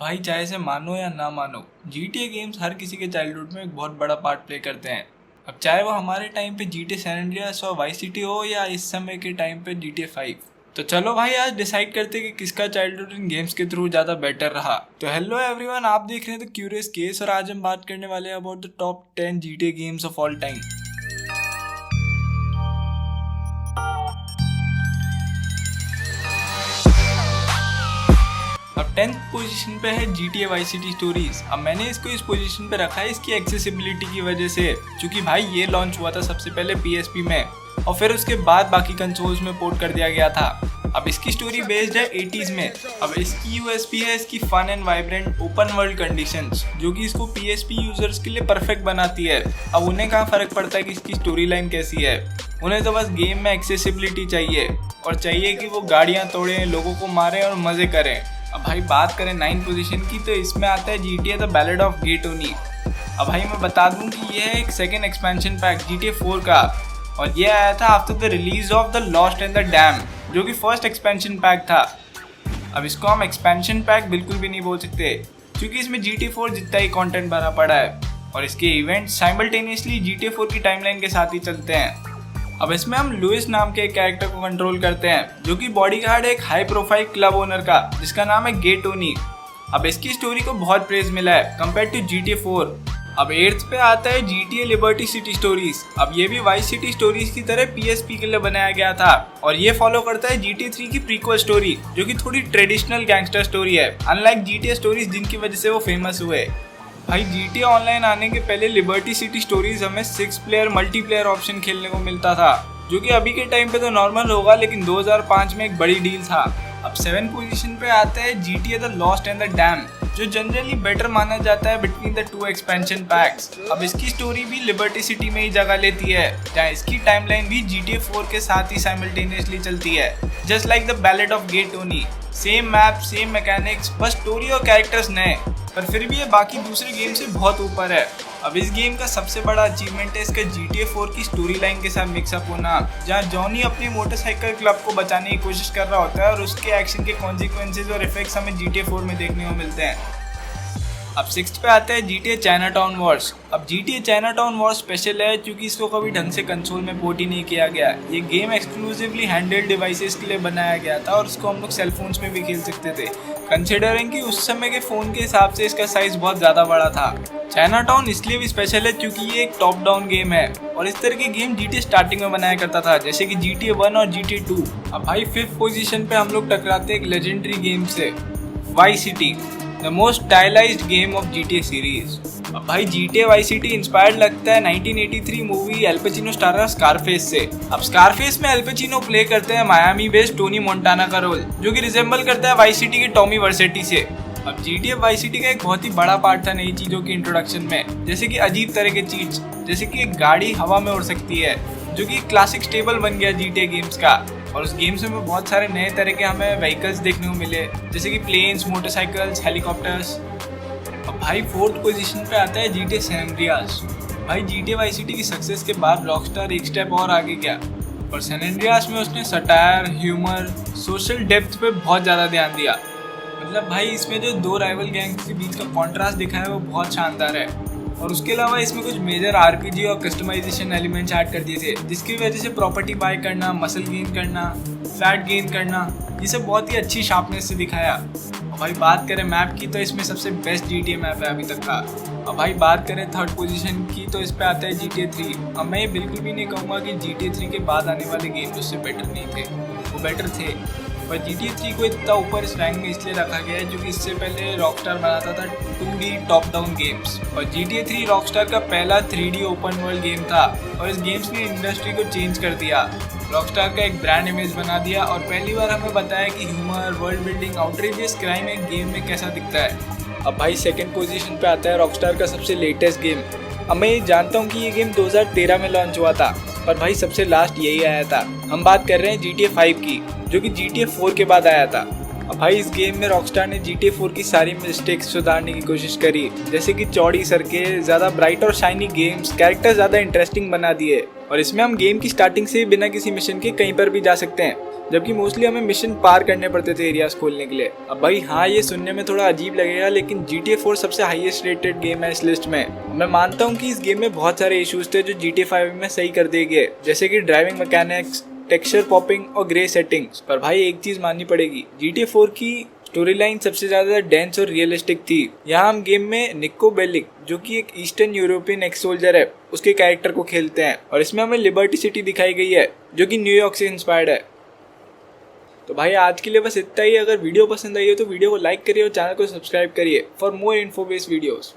भाई चाहे से मानो या ना मानो, GTA गेम्स हर किसी के चाइल्डहुड में एक बहुत बड़ा पार्ट प्ले करते हैं। अब चाहे वो हमारे टाइम पे GTA सैन एंड्रियास और वाइस सिटी हो या इस समय के टाइम पे GTA 5। तो चलो भाई आज डिसाइड करते हैं कि किसका चाइल्डहुड इन गेम्स के थ्रू ज़्यादा बेटर रहा। तो हेलो एवरीवन, आप देख रहे हैं द क्यूरियस केस और आज हम बात करने वाले हैं about the top 10 GTA games of all time. अब 10th पोजीशन पे है GTA वाइस सिटी स्टोरीज। अब मैंने इसको इस पोजीशन पे रखा है इसकी एक्सेसिबिलिटी की वजह से, क्योंकि भाई ये लॉन्च हुआ था सबसे पहले PSP में और फिर उसके बाद बाकी कंसोल्स में पोर्ट कर दिया गया था। अब इसकी स्टोरी बेस्ड है 80s में। अब इसकी USP है इसकी fun and vibrant open world conditions, जो कि इसको PSP यूजर्स के लिए परफेक्ट बनाती है। अब उन्हें कहाँ फर्क पड़ता है कि इसकी स्टोरी लाइन कैसी है, उन्हें तो बस गेम में एक्सेसिबिलिटी चाहिए और चाहिए कि वो गाड़ियाँ तोड़ें, लोगों को मारें और मजे करें। अब भाई बात करें 9th पोजीशन की, तो इसमें आता है GTA the ballad of gay Tony. अब भाई मैं बता दूं कि यह है एक सेकेंड एक्सपेंशन पैक GTA 4 का और ये आया था after the release of the lost and the dam, जो कि फर्स्ट एक्सपेंशन पैक था। अब इसको हम एक्सपेंशन पैक बिल्कुल भी नहीं बोल सकते, क्योंकि इसमें GTA 4 जितना ही कंटेंट भरा पड़ा है और इसके इवेंट साइमल्टेनियसली GTA 4 की टाइमलाइन के साथ ही चलते हैं। अब इसमें हम लुइस नाम के एक कैरेक्टर को कंट्रोल करते हैं, जो कि बॉडीगार्ड है एक हाई प्रोफाइल क्लब ओनर का, जिसका नाम है गे टोनी। अब इसकी स्टोरी को बहुत प्रेज मिला है कंपेयर टू GTA 4। अब 8th पे आता है GTA लिबर्टी सिटी स्टोरीज। अब ये भी वाइस सिटी स्टोरीज की तरह PSP के लिए बनाया गया था और ये फॉलो करता है GTA 3 की प्रीक्वल स्टोरी, जो कि थोड़ी ट्रेडिशनल गैंगस्टर स्टोरी है, अनलाइक GTA स्टोरीज जिनकी वजह से वो फेमस हुए। भाई GTA ऑनलाइन आने के पहले लिबर्टी सिटी स्टोरीज हमें 6 प्लेयर मल्टीप्लेयर ऑप्शन खेलने को मिलता था, जो कि अभी के टाइम पे तो नॉर्मल होगा, लेकिन 2005 में एक बड़ी डील था। अब 7th पोजीशन पे आता है GTA the lost and the dam, जो जनरली बेटर माना जाता है बिटवीन द 2 एक्सपेंशन पैक्स। अब इसकी स्टोरी भी लिबर्टी सिटी में ही जगह लेती है, जहाँ इसकी टाइमलाइन भी GTA 4 के साथ ही साइमल्टेनियसली चलती है, just like the ballad of gay Tony. Same map, same mechanics, बस स्टोरी और कैरेक्टर्स नए, पर फिर भी ये बाकी दूसरे गेम से बहुत ऊपर है। अब इस गेम का सबसे बड़ा अचीवमेंट है इसका GTA 4 की स्टोरी लाइन के साथ मिक्सअप होना, जहाँ जॉनी अपनी मोटरसाइकिल क्लब को बचाने की कोशिश कर रहा होता है और उसके एक्शन के कॉन्सिक्वेंसेज और इफेक्ट्स हमें GTA 4 में देखने को मिलते हैं। अब 6th पे आता है GTA चाइनाटाउन वॉर्स। अब GTA चाइनाटाउन वॉर्स स्पेशल है क्योंकि इसको कभी ढंग से कंसोल में पोर्ट ही नहीं किया गया। ये गेम एक्सक्लूसिवली हैंडहेल्ड डिवाइसेस के लिए बनाया गया था और इसको हम लोग सेल फोन्स में भी खेल सकते थे, कंसिडरिंग कि उस समय के फ़ोन के हिसाब से इसका साइज़ बहुत ज़्यादा बड़ा था। चाइनाटाउन इसलिए भी स्पेशल है क्योंकि ये एक टॉप डाउन गेम है और इस तरह के गेम GTA स्टार्टिंग में बनाया करता था, जैसे कि GTA 1 और GTA 2। अब भाई 5th पोजीशन पे हम लोग टकराते एक लेजेंडरी गेम से, vice city, the most stylised game of GTA series. अब भाई GTA वाइस सिटी इंस्पायर्ड लगता है 1983 movie L Pacino starrer Scarface से। अब स्कारफेस में एल पचिनो प्ले करते हैं मायामी बेस्ड टोनी मोंटाना का रोल, जो कि रिजेंबल करता है वाइस सिटी के टॉमी वर्सेटी से। अब GTA वाइस सिटी का एक बहुत ही बड़ा पार्ट था नई चीज़ों के इंट्रोडक्शन में, जैसे कि अजीब तरह की चीज, जैसे कि एक गाड़ी हवा में उड़ सकती है, जो कि क्लासिक स्टेबल बन गया GTA गेम्स का। और उस गेम्स में बहुत सारे नए तरह के हमें व्हीकल्स देखने को मिले, जैसे कि प्लेन्स, मोटरसाइकिल्स, हेलीकॉप्टर्स। अब भाई 4th पोजीशन पे आता है GTA सैन एंड्रियास। भाई GTA वाइस सिटी की सक्सेस के बाद रॉकस्टार एक स्टेप और आगे गया और सैन एंड्रियास में उसने सटायर, ह्यूमर, सोशल डेप्थ पे बहुत ज़्यादा ध्यान दिया। मतलब भाई इसमें जो 2 राइवल गैंग्स के बीच का कॉन्ट्रास्ट दिखा है वो बहुत शानदार है और उसके अलावा इसमें कुछ मेजर RPG और कस्टमाइजेशन एलिमेंट्स ऐड कर दिए थे, जिसकी वजह से प्रॉपर्टी बाय करना, मसल गेन करना, फैट गेन करना, ये सब बहुत ही अच्छी शार्पनेस से दिखाया। और भाई बात करें मैप की, तो इसमें सबसे बेस्ट GTA मैप है अभी तक का। और भाई बात करें 3rd पोजीशन की, तो इस पे आता है GTA 3। अब मैं ये बिल्कुल भी नहीं कहूँगा कि GTA 3 के बाद आने वाले गेम उससे बेटर नहीं थे, वो बेटर थे, पर GTA 3 को इतना ऊपर इस रैंक में इसलिए रखा गया है क्योंकि इससे पहले रॉकस्टार बनाता था 2D टॉप डाउन गेम्स और GTA 3 रॉकस्टार का पहला 3D ओपन वर्ल्ड गेम था और इस गेम्स ने इंडस्ट्री को चेंज कर दिया, रॉकस्टार का एक ब्रांड इमेज बना दिया और पहली बार हमें बताया कि humour, world building, outrageous crime एक गेम में कैसा दिखता है। अब भाई 2nd पोजीशन पे आता है रॉकस्टार का सबसे लेटेस्ट गेम। अब मैं ये जानता हूँ कि ये गेम 2013 में लॉन्च हुआ था, पर भाई सबसे लास्ट यही आया था। हम बात कर रहे हैं GTA 5 की, जो कि GTA 4 के बाद आया था। अब भाई इस गेम में रॉकस्टार ने GTA 4 की सारी मिस्टेक्स सुधारने की कोशिश करी, जैसे कि चौड़ी सड़कें, ज़्यादा ब्राइट और शाइनी गेम्स, कैरेक्टर ज़्यादा इंटरेस्टिंग बना दिए और इसमें हम गेम की स्टार्टिंग से बिना किसी मिशन के कहीं पर भी जा सकते हैं। जबकि मोस्टली हमें मिशन पार करने पड़ते थे एरियाज खोलने के लिए। अब भाई हाँ, ये सुनने में थोड़ा अजीब लगेगा, लेकिन GTA 4 सबसे हाईएस्ट रेटेड गेम है इस लिस्ट में। मैं मानता हूँ कि इस गेम में बहुत सारे इश्यूज थे जो GTA 5 में सही कर दिए गए, जैसे कि ड्राइविंग मैकेनिक्स, टेक्सचर पॉपिंग और ग्रे सेटिंग्स। पर भाई एक चीज माननी पड़ेगी, GTA 4 की स्टोरी लाइन सबसे ज्यादा डेंस और रियलिस्टिक थी। यहाँ हम गेम में निको बेलिक, जो कि एक ईस्टर्न यूरोपियन एक्स सोल्जर है, उसके कैरेक्टर को खेलते हैं और इसमें हमें लिबर्टी सिटी दिखाई गई है जो कि न्यूयॉर्क से इंस्पायर्ड है। तो भाई आज के लिए बस इतना ही। अगर वीडियो पसंद आई हो तो वीडियो को लाइक करिए और चैनल को सब्सक्राइब करिए for more info based videos.